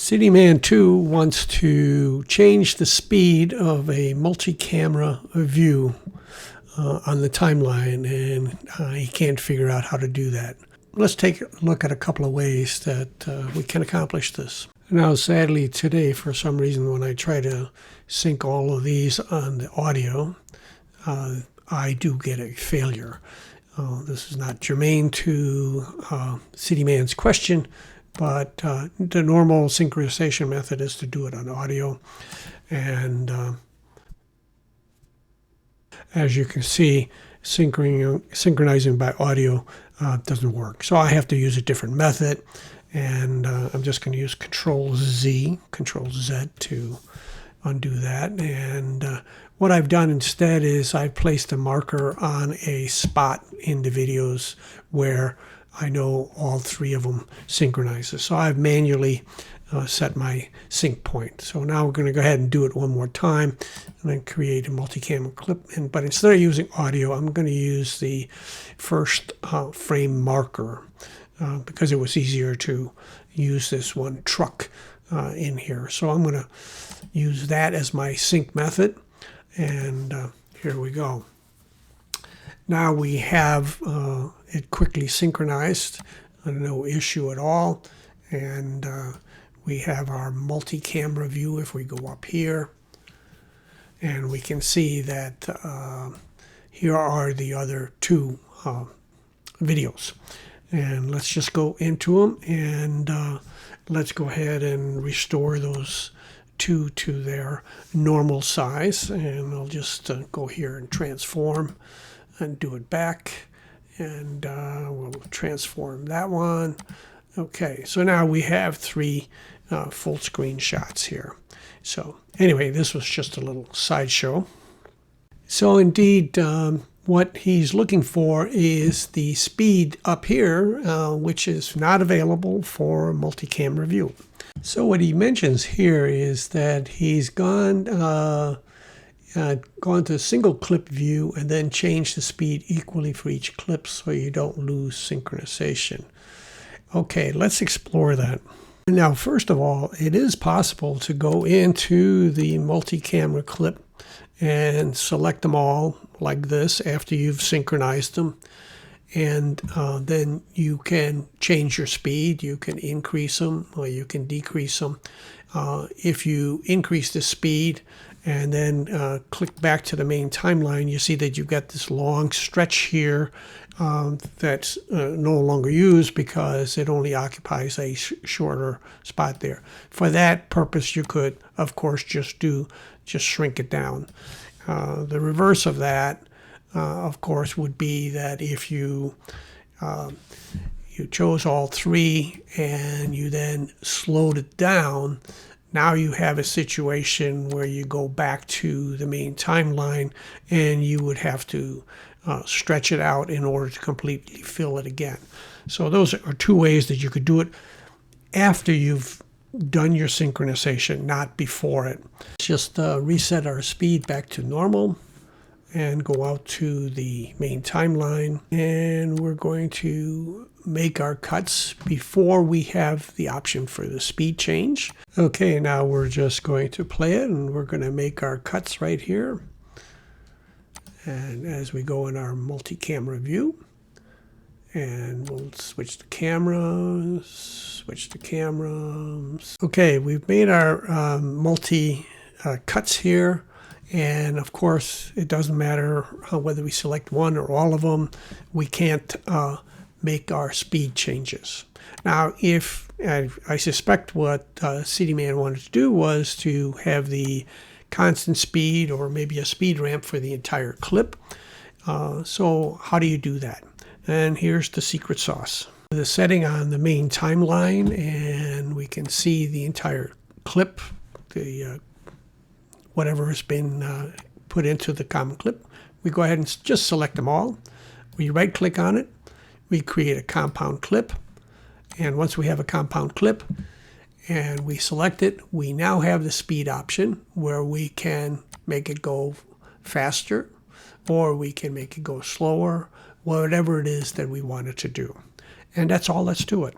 CityMan 2 wants to change the speed of a multi-camera view on the timeline, and he can't figure out how to do that. Let's take a look at a couple of ways that we can accomplish this. Now, sadly, today, for some reason, when I try to sync all of these on the audio, I do get a failure. This is not germane to CityMan's question, but the normal synchronization method is to do it on audio. And as you can see, synchronizing by audio doesn't work. So I have to use a different method. And I'm just going to use Control Z to undo that. And what I've done instead is I've placed a marker on a spot in the videos where I know all three of them synchronizes. So I've manually set my sync point. So now we're going to go ahead and do it one more time and then create a multi-camera clip. But instead of using audio, I'm going to use the first frame marker. Because it was easier to use this one truck in here. So I'm going to use that as my sync method. And here we go. Now we have it quickly synchronized, no issue at all. And we have our multi-camera view if we go up here. And we can see that here are the other two videos. And let's just go into them, and let's go ahead and restore those two to their normal size. And I'll just go here and transform and do it back. And we'll transform that one. Okay, so now we have three full screen shots here. So anyway, this was just a little sideshow. So indeed, what he's looking for is the speed up here, which is not available for multi-camera view. So what he mentions here is that he's gone to single clip view and then changed the speed equally for each clip so you don't lose synchronization. Okay, let's explore that. Now, first of all, it is possible to go into the multi-camera clip and select them all like this after you've synchronized them. And then you can change your speed. You can increase them or you can decrease them. If you increase the speed and then click back to the main timeline, you see that you've got this long stretch here that's no longer used because it only occupies a shorter spot there. For that purpose, you could, of course, just shrink it down. The reverse of that, of course, would be that if you chose all three and you then slowed it down, now you have a situation where you go back to the main timeline and you would have to stretch it out in order to completely fill it again. So those are two ways that you could do it after you've done your synchronization, not before it. Let's just reset our speed back to normal and go out to the main timeline, and we're going to make our cuts before we have the option for the speed change. Okay, now we're just going to play it, and we're going to make our cuts right here. And as we go in our multi-camera view, and we'll switch the cameras, Okay, we've made our multi cuts here. And of course, it doesn't matter whether we select one or all of them. We can't make our speed changes. Now, if I suspect what CityMan wanted to do was to have the constant speed or maybe a speed ramp for the entire clip. So how do you do that? And here's the secret sauce. The setting on the main timeline, and we can see the entire clip, the whatever has been put into the common clip. We go ahead and just select them all. We right click on it. We create a compound clip. And once we have a compound clip and we select it, we now have the speed option where we can make it go faster or we can make it go slower, whatever it is that we want it to do. And that's all that's to it.